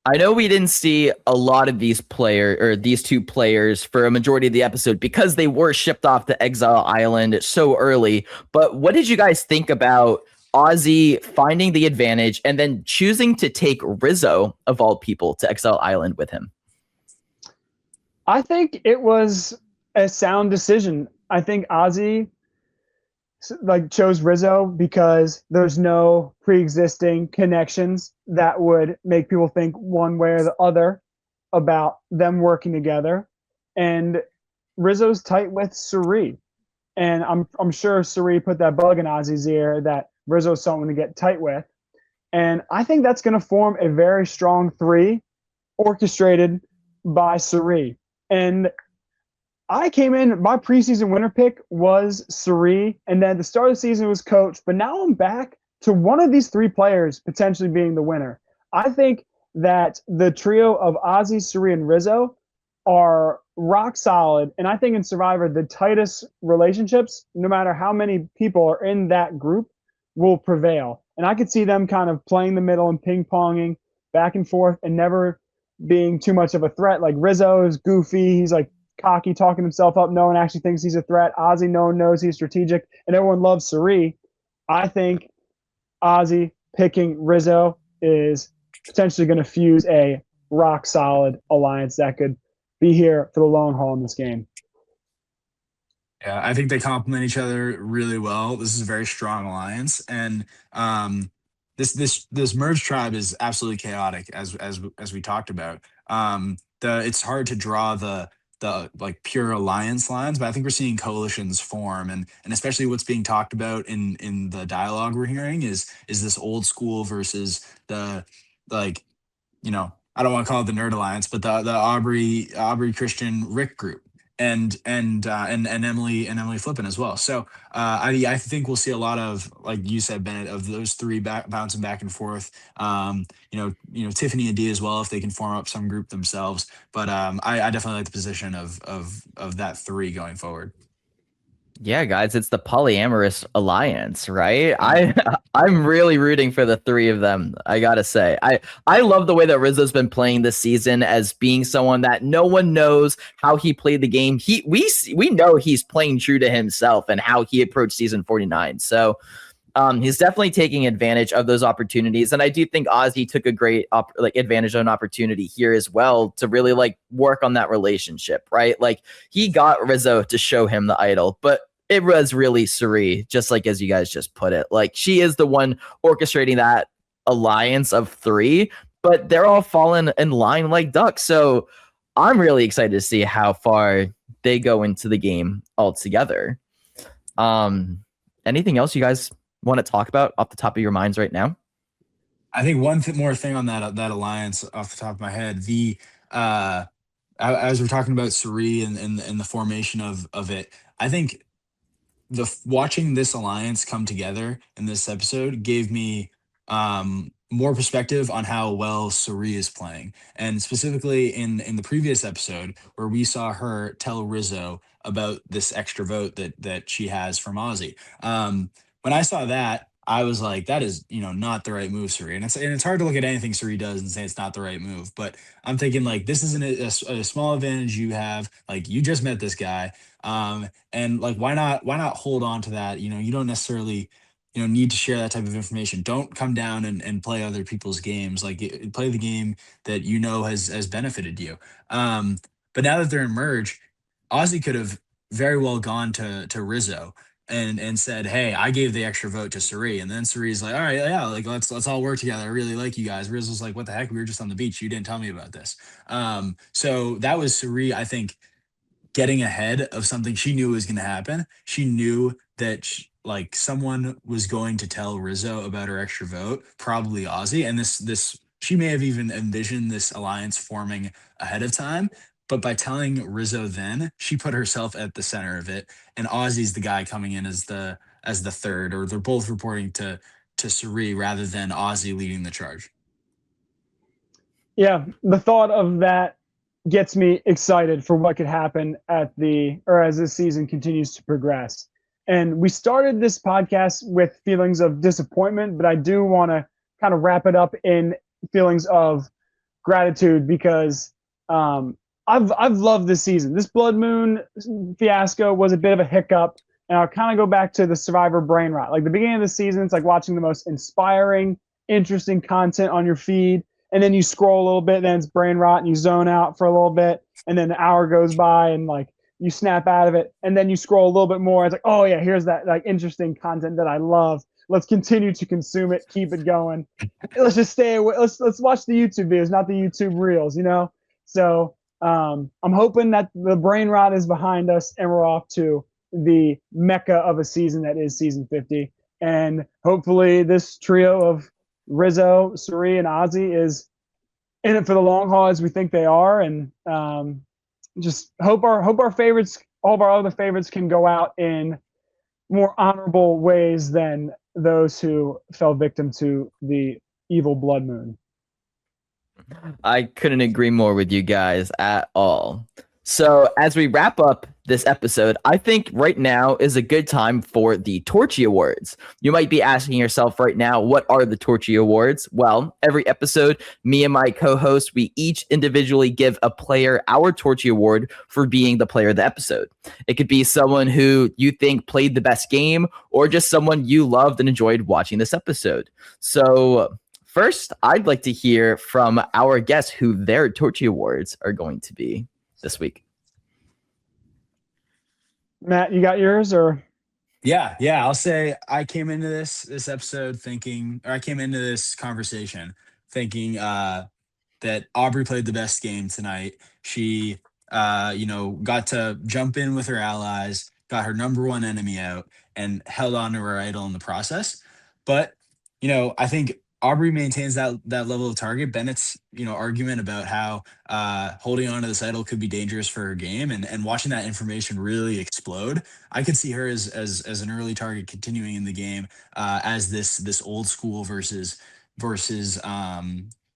I know we didn't see a lot of these two players for a majority of the episode because they were shipped off to Exile Island so early. But what did you guys think about Ozzy finding the advantage and then choosing to take Rizzo, of all people, to Exile Island with him? I think it was a sound decision. I think Ozzy chose Rizzo because there's no pre-existing connections that would make people think one way or the other about them working together. And Rizzo's tight with Cirie. And I'm sure Cirie put that bug in Ozzy's ear that Rizzo's someone to get tight with. And I think that's going to form a very strong three orchestrated by Cirie. And I came in, my preseason winner pick was Cirie, and then the start of the season was Coach, but now I'm back to one of these three players potentially being the winner. I think that the trio of Ozzy, Cirie, and Rizzo are rock solid, and I think in Survivor, the tightest relationships, no matter how many people are in that group, will prevail. And I could see them kind of playing the middle and ping-ponging back and forth and never being too much of a threat. Like Rizzo is goofy, he's like cocky, talking himself up. No one actually thinks he's a threat. Ozzy, no one knows he's strategic, and everyone loves Cirie. I think Ozzy picking Rizzo is potentially going to fuse a rock solid alliance that could be here for the long haul in this game. Yeah, I think they complement each other really well. This is a very strong alliance, and this merge tribe is absolutely chaotic, as we talked about. It's hard to draw the like pure alliance lines, but I think we're seeing coalitions form, and especially what's being talked about in the dialogue we're hearing is this old school versus the, like, I don't want to call it the nerd alliance, but the Aubrey Christian Rick group, and Emily Flippin as well. So I think we'll see a lot of, like you said, Bennett, of those three bouncing back and forth. Tiffany and D as well, if they can form up some group themselves. But I definitely like the position of that three going forward. Yeah, guys, it's the polyamorous alliance, right? I'm really rooting for the three of them. I gotta say, I love the way that Rizzo's been playing this season as being someone that no one knows how he played the game. We know he's playing true to himself and how he approached season 49. So he's definitely taking advantage of those opportunities, and I do think Ozzy took a great advantage of an opportunity here as well to really work on that relationship, right? Like, he got Rizzo to show him the idol, but it was really Cirie, just like as you guys just put it. Like, she is the one orchestrating that alliance of three, but they're all falling in line like ducks. So I'm really excited to see how far they go into the game altogether. Anything else you guys want to talk about off the top of your minds right now? I think one more thing on that alliance off the top of my head, as we're talking about Cirie and the formation of it, I think watching this alliance come together in this episode gave me more perspective on how well Cirie is playing, and specifically in the previous episode where we saw her tell Rizzo about this extra vote that she has from Ozzy. When I saw that, I was like, that is, not the right move, Cirie. And it's hard to look at anything Cirie does and say it's not the right move. But I'm thinking, like, this isn't a small advantage you have. Like, you just met this guy. And like, why not hold on to that? You don't necessarily need to share that type of information. Don't come down and play other people's games. Like play the game that has benefited you. But now that they're in merge, Ozzy could have very well gone to Rizzo and said, "Hey, I gave the extra vote to Cirie," and then Cirie's like, "All right, yeah, like let's all work together. I really like you guys." Rizzo's like, "What the heck? We were just on the beach. You didn't tell me about this." So that was Cirie, I think, getting ahead of something she knew was going to happen. She knew that like someone was going to tell Rizzo about her extra vote, probably Ozzy, and this she may have even envisioned this alliance forming ahead of time. But by telling Rizzo, then she put herself at the center of it, and Ozzy's the guy coming in as the third, or they're both reporting to Cirie rather than Ozzy leading the charge. Yeah, the thought of that gets me excited for what could happen as this season continues to progress. And we started this podcast with feelings of disappointment, but I do want to kind of wrap it up in feelings of gratitude because I've loved this season. This Blood Moon fiasco was a bit of a hiccup, and I'll kind of go back to the Survivor brain rot. Like the beginning of the season, it's like watching the most inspiring, interesting content on your feed, and then you scroll a little bit, then it's brain rot, and you zone out for a little bit, and then an hour goes by, and like you snap out of it, and then you scroll a little bit more. It's like, oh yeah, here's that like interesting content that I love. Let's continue to consume it, keep it going. Let's just stay away. Let's watch the YouTube videos, not the YouTube reels, So I'm hoping that the brain rot is behind us and we're off to the mecca of a season that is season 50. And hopefully this trio of Rizzo, Cirie, and Ozzy is in it for the long haul as we think they are. And just hope our favorites, all of our other favorites, can go out in more honorable ways than those who fell victim to the evil Blood Moon. I couldn't agree more with you guys at all. So as we wrap up this episode, I think right now is a good time for the Torchy Awards. You might be asking yourself right now, what are the Torchy Awards? Well, every episode, me and my co-host, we each individually give a player our Torchy Award for being the player of the episode. It could be someone who you think played the best game, or just someone you loved and enjoyed watching this episode. So first, I'd like to hear from our guests who their Torchy Awards are going to be this week. Matt, you got yours, or? Yeah. I'll say I came into this episode thinking, or I came into this conversation thinking that Aubrey played the best game tonight. She, got to jump in with her allies, got her number one enemy out, and held on to her idol in the process. But I think Aubrey maintains that level of target. Bennett's argument about how holding on to this idol could be dangerous for her game, and watching that information really explode, I could see her as an early target continuing in the game as this old school versus the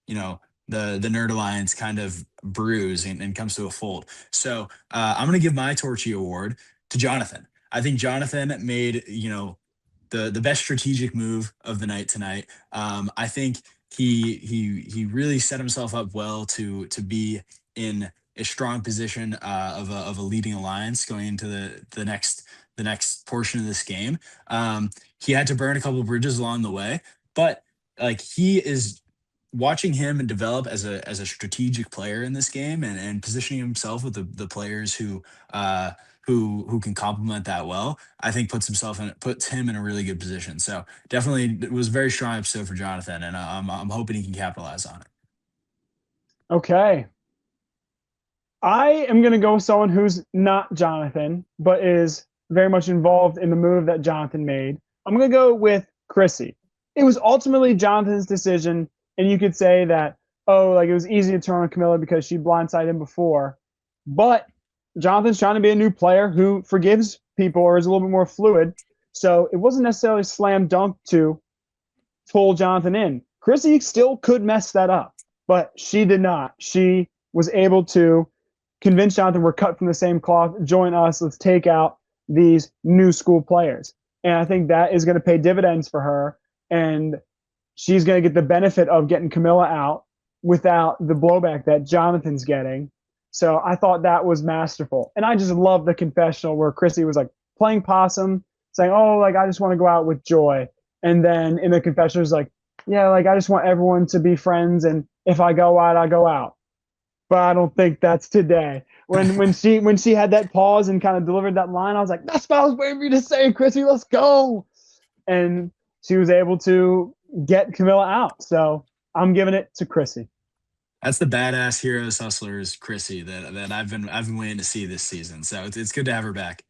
Nerd Alliance kind of brews and comes to a fold. So I'm gonna give my Torchy Award to Jonathan. I think Jonathan made the best strategic move of the night tonight. I think he really set himself up well to be in a strong position of a leading alliance going into the next portion of this game. He had to burn a couple of bridges along the way, but like he is watching him and develop as a strategic player in this game and positioning himself with the players who can complement that well, I think puts him in a really good position. So definitely it was a very strong episode for Jonathan, and I'm hoping he can capitalize on it. Okay. I am going to go with someone who's not Jonathan, but is very much involved in the move that Jonathan made. I'm going to go with Chrissy. It was ultimately Jonathan's decision, and you could say that, it was easy to turn on Camilla because she blindsided him before. But Jonathan's trying to be a new player who forgives people or is a little bit more fluid. So it wasn't necessarily slam dunk to pull Jonathan in. Chrissy still could mess that up, but she did not. She was able to convince Jonathan, we're cut from the same cloth, join us, let's take out these new school players. And I think that is going to pay dividends for her. And she's going to get the benefit of getting Camilla out without the blowback that Jonathan's getting. So I thought that was masterful. And I just love the confessional where Chrissy was like playing possum, saying, I just want to go out with joy. And then in the confessional, like, yeah, like I just want everyone to be friends, and if I go out, I go out. But I don't think that's today. When she had that pause and kind of delivered that line, I was like, that's what I was waiting for you to say, Chrissy. Let's go. And she was able to get Camilla out. So I'm giving it to Chrissy. That's the badass heroes hustlers, Chrissy, that I've been waiting to see this season. So it's good to have her back.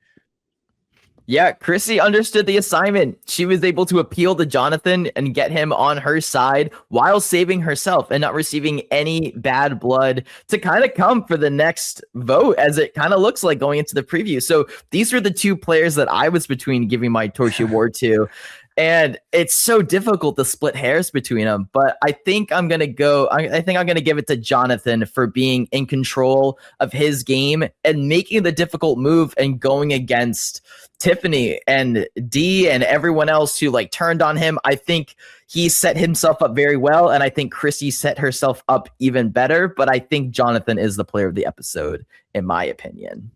Yeah, Chrissy understood the assignment. She was able to appeal to Jonathan and get him on her side while saving herself and not receiving any bad blood to kind of come for the next vote, as it kind of looks like going into the preview. So these are the two players that I was between giving my Torchy award to. And it's so difficult to split hairs between them. But I think I'm going to go. I think I'm going to give it to Jonathan for being in control of his game and making the difficult move and going against Tiffany and Dee and everyone else who like turned on him. I think he set himself up very well. And I think Chrissy set herself up even better. But I think Jonathan is the player of the episode, in my opinion.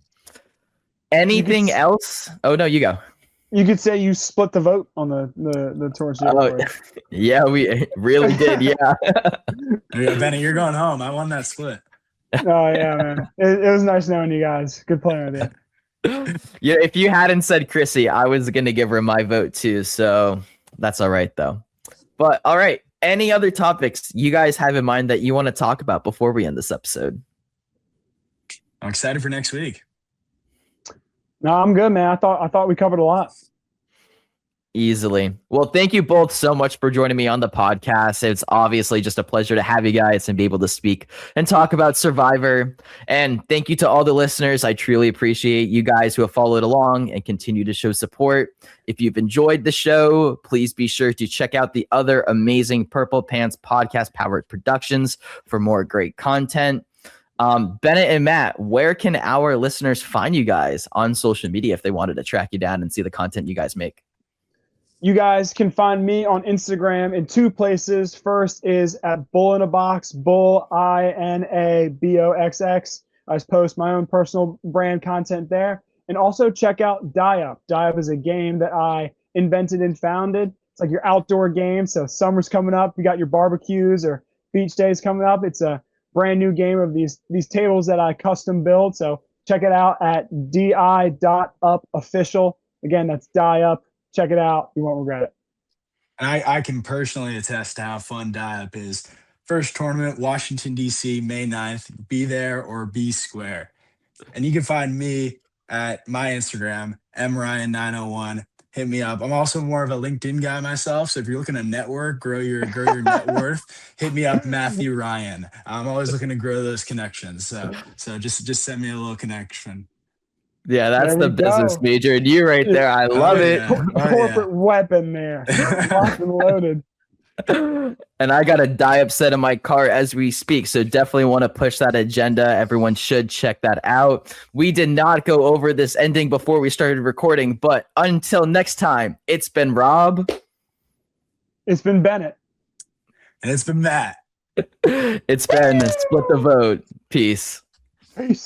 Anything else? Oh, no, you go. You could say you split the vote on the Torchy award. Yeah, we really did. Yeah. Bennett, you're going home. I won that split. Oh yeah, man. It was nice knowing you guys. Good playing with you. Yeah, if you hadn't said Chrissy, I was gonna give her my vote too. So that's all right though. But all right. Any other topics you guys have in mind that you want to talk about before we end this episode? I'm excited for next week. No, I'm good, man. I thought we covered a lot. Easily. Well, thank you both so much for joining me on the podcast. It's obviously just a pleasure to have you guys and be able to speak and talk about Survivor. And thank you to all the listeners. I truly appreciate you guys who have followed along and continue to show support. If you've enjoyed the show, please be sure to check out the other amazing Purple Pants podcast powered productions for more great content. Bennett and Matt, where can our listeners find you guys on social media if they wanted to track you down and see the content you guys make? You guys can find me on Instagram in two places. First is at Bull in a Box, Bull INABOXX. I post my own personal brand content there. And also check out Die Up. Die Up is a game that I invented and founded. It's like your outdoor game. So summer's coming up. You got your barbecues or beach days coming up. It's a brand new game of these tables that I custom build. So check it out at di.upofficial. Again, that's Die Up. Check it out. You won't regret it. And I can personally attest to how fun Die Up is. First tournament, Washington, D.C., May 9th. Be there or be square. And you can find me at my Instagram, mryan901. Hit me up. I'm also more of a LinkedIn guy myself. So if you're looking to network, grow your net worth, hit me up, Matthew Ryan. I'm always looking to grow those connections. So just send me a little connection. Yeah, that's the business major in you right there. I love it. Yeah. Corporate weapon there. Locked and loaded. And I got a Die Up set in my car as we speak, so definitely want to push that agenda. Everyone should check that out. We did not go over this ending before we started recording, but until next time, it's been Rob. It's been Bennett. And it's been Matt. It's been Split the Vote. Peace. Peace.